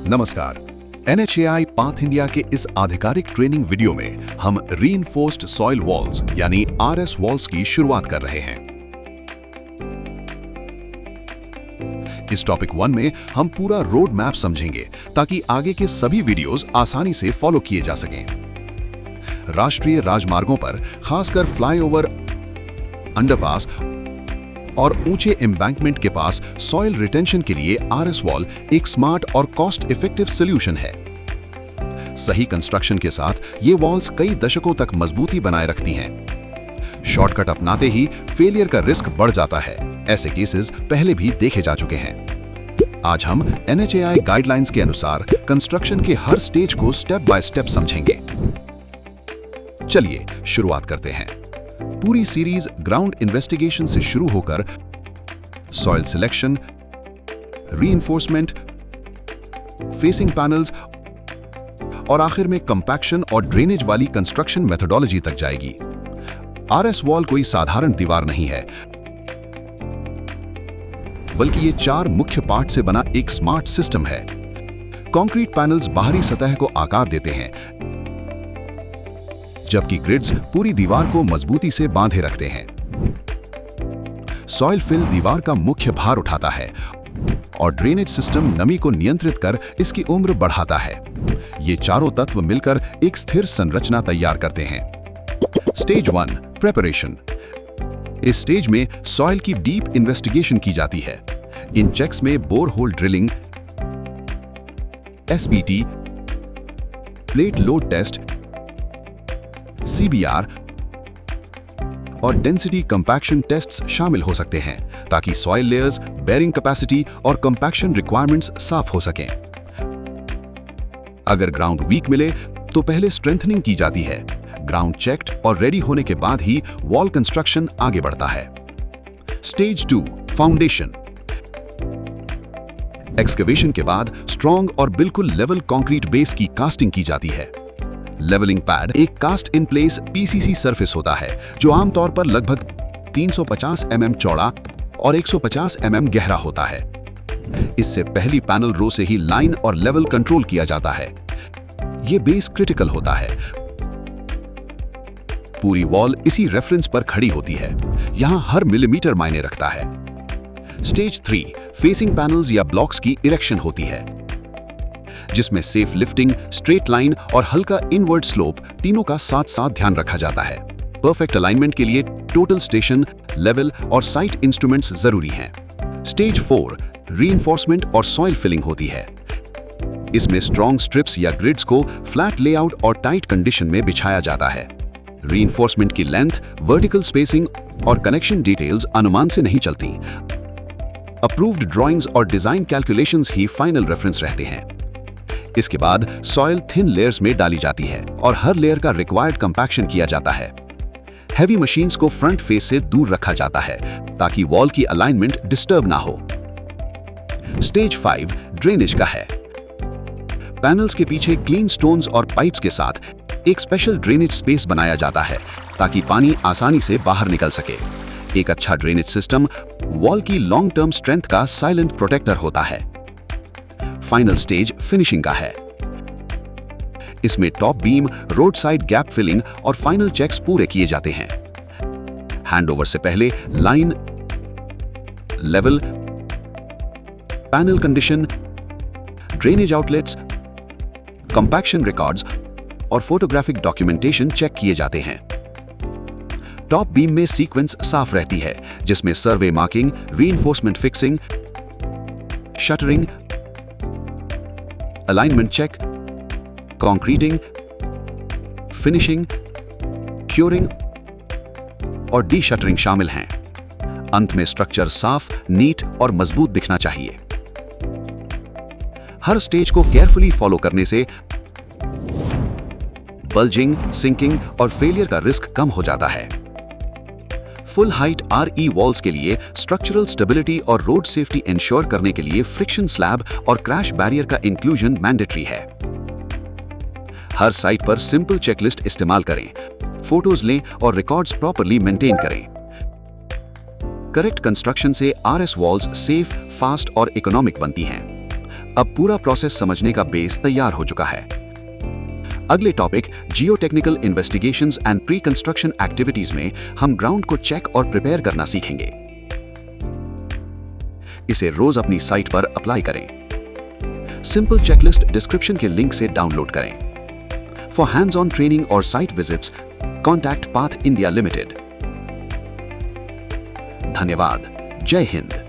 नमस्कार। NHAI path India के इस आधिकारिक ट्रेनिंग वीडियो में हम रीइंफोर्स्ड सॉइल वॉल्स यानी RS वॉल्स की शुरुआत कर रहे हैं। इस टॉपिक 1 में हम पूरा रोड मैप समझेंगे ताकि आगे के सभी वीडियोस आसानी से फॉलो किए जा सकें। राष्ट्रीय राजमार्गों पर खासकर फ्लाईओवर, अंडरपास और ऊंचे एम्बैंकमेंट के पास सॉइल रिटेंशन के लिए RS वॉल एक स्मार्ट और कॉस्ट इफेक्टिव सॉल्यूशन है। सही कंस्ट्रक्शन के साथ ये वॉल्स कई दशकों तक मजबूती बनाए रखती हैं। शॉर्टकट अपनाते ही फेलियर का रिस्क बढ़ जाता है। ऐसे केसेस पहले भी देखे जा चुके हैं। आज हम NHAI गाइडलाइंस के अनुसार कंस्ट्रक्शन के हर स्टेज को स्टेप बाय स्टेप समझेंगे। चलिए शुरुआत करते हैं। पूरी सीरीज ग्राउंड इन्वेस्टिगेशन से शुरू होकर soil selection, reinforcement, facing panels और आखिर में कंपैक्शन और ड्रेनेज वाली कंस्ट्रक्शन मेथोडोलॉजी तक जाएगी। RS वॉल कोई साधारण दीवार नहीं है, बल्कि ये 4 मुख्य पार्ट से बना एक स्मार्ट सिस्टम है। कंक्रीट पैनल्स बाहरी सतह को आकार देते हैं, जबकि ग्रिड्स पूरी दीवार को मजबूती से बांधे रखते हैं। सॉइल फिल दीवार का मुख्य भार उठाता है और ड्रेनेज सिस्टम नमी को नियंत्रित कर इसकी उम्र बढ़ाता है। ये चारों तत्व मिलकर एक स्थिर संरचना तैयार करते हैं। Stage 1 preparation. इस स्टेज में सॉइल की डीप इन्वेस्टिगेशन की जाती है। इन चेक्स में borehole drilling, SPT, plate load test, CBR और डेंसिटी कंपैक्शन टेस्ट्स शामिल हो सकते हैं ताकि सॉइल लेयर्स, बेयरिंग कैपेसिटी और कंपैक्शन रिक्वायरमेंट्स साफ हो सकें। अगर ग्राउंड वीक मिले तो पहले स्ट्रेंथनिंग की जाती है। ग्राउंड चेक्ड और रेडी होने के बाद ही वॉल कंस्ट्रक्शन आगे बढ़ता है। Stage 2 foundation. एक्सकवेशन के बाद स्ट्रॉन्ग और बिल्कुल लेवल कंक्रीट बेस की कास्टिंग की जाती है। लेवलिंग पैड एक cast in place PCC surface होता है जो आमतौर पर लगभग 350 mm चौड़ा और 150 mm गहरा होता है। इससे पहली पैनल रो से ही लाइन और लेवल कंट्रोल किया जाता है। यह बेस क्रिटिकल होता है। पूरी वॉल इसी रेफरेंस पर खड़ी होती है। यहां हर मिलीमीटर मायने रखता है। स्टेज 3 फेसिंग पैनल्स या ब्लॉक्स की इरेक्शन होती है, जिसमें सेफ लिफ्टिंग, स्ट्रेट लाइन और हल्का इनवर्ड स्लोप तीनों का साथ साथ ध्यान रखा जाता है। परफेक्ट अलाइनमेंट के लिए टोटल स्टेशन, लेवल और साइट इंस्ट्रूमेंट्स जरूरी हैं। स्टेज 4 रीइंफोर्समेंट और सॉइल फिलिंग होती है। इसमें स्ट्रॉन्ग स्ट्रिप्स या ग्रिड्स को फ्लैट लेआउट और टाइट कंडीशन में बिछाया जाता है। रीइंफोर्समेंट की लेंथ, वर्टिकल स्पेसिंग और कनेक्शन डिटेल्स अनुमान से नहीं चलती। अप्रूव्ड ड्राइंग्स और डिजाइन कैलकुलेशंस ही फाइनल रेफरेंस रहते हैं। इसके बाद सॉइल थिन लेयर्स में डाली जाती है और हर लेयर का रिक्वायर्ड कंपैक्शन किया जाता है। हैवी मशीन्स को फ्रंट फेस से दूर रखा जाता है ताकि वॉल की अलाइनमेंट डिस्टर्ब ना हो। स्टेज 5 ड्रेनेज का है। पैनल्स के पीछे क्लीन स्टोन्स और पाइप्स के साथ एक स्पेशल ड्रेनेज स्पेस बनाया जाता है ताकि पानी आसानी से बाहर निकल सके। एक अच्छा ड्रेनेज सिस्टम वॉल की लॉन्ग टर्म स्ट्रेंथ का साइलेंट प्रोटेक्टर होता है। फाइनल स्टेज फिनिशिंग का है। इसमें top beam, road side gap filling और फाइनल चेक्स पूरे किए जाते हैं। हैंडओवर से पहले line, level, panel condition, drainage outlets, compaction records और फोटोग्राफिक डॉक्यूमेंटेशन चेक किए जाते हैं। टॉप बीम में सीक्वेंस साफ रहती है, जिसमें survey marking, reinforcement fixing, shuttering, alignment check, concreting, finishing, curing और डी शटरिंग शामिल हैं। अंत में स्ट्रक्चर साफ, नीट और मजबूत दिखना चाहिए। हर स्टेज को केयरफुली फॉलो करने से बल्जिंग, सिंकिंग और फेलियर का रिस्क कम हो जाता है। फुल हाइट RE वॉल्स के लिए स्ट्रक्चरल स्टेबिलिटी और रोड सेफ्टी इंश्योर करने के लिए फ्रिक्शन स्लैब और क्रैश बैरियर का इंक्लूजन मैंडेटरी है। हर साइट पर सिंपल चेकलिस्ट इस्तेमाल करें, फोटोज लें और रिकॉर्ड्स प्रॉपर्ली मेंटेन करें। करेक्ट कंस्ट्रक्शन से RS वॉल्स सेफ, फास्ट और इकोनॉमिक बनती हैं। अब पूरा प्रोसेस समझने का बेस तैयार हो चुका है। अगले topic Jio technical investigations and pre construction activities में हम ग्राउंड को चेक और प्रिपेयर करना सीखेंगे। इसे रोज अपनी साइट पर अप्लाई करें। सिंपल चेकलिस्ट डिस्क्रिप्शन के लिंक से डाउनलोड करें। फॉर हैंड्स ऑन ट्रेनिंग और site visits contact path India limited. धन्यवाद। जय हिंद।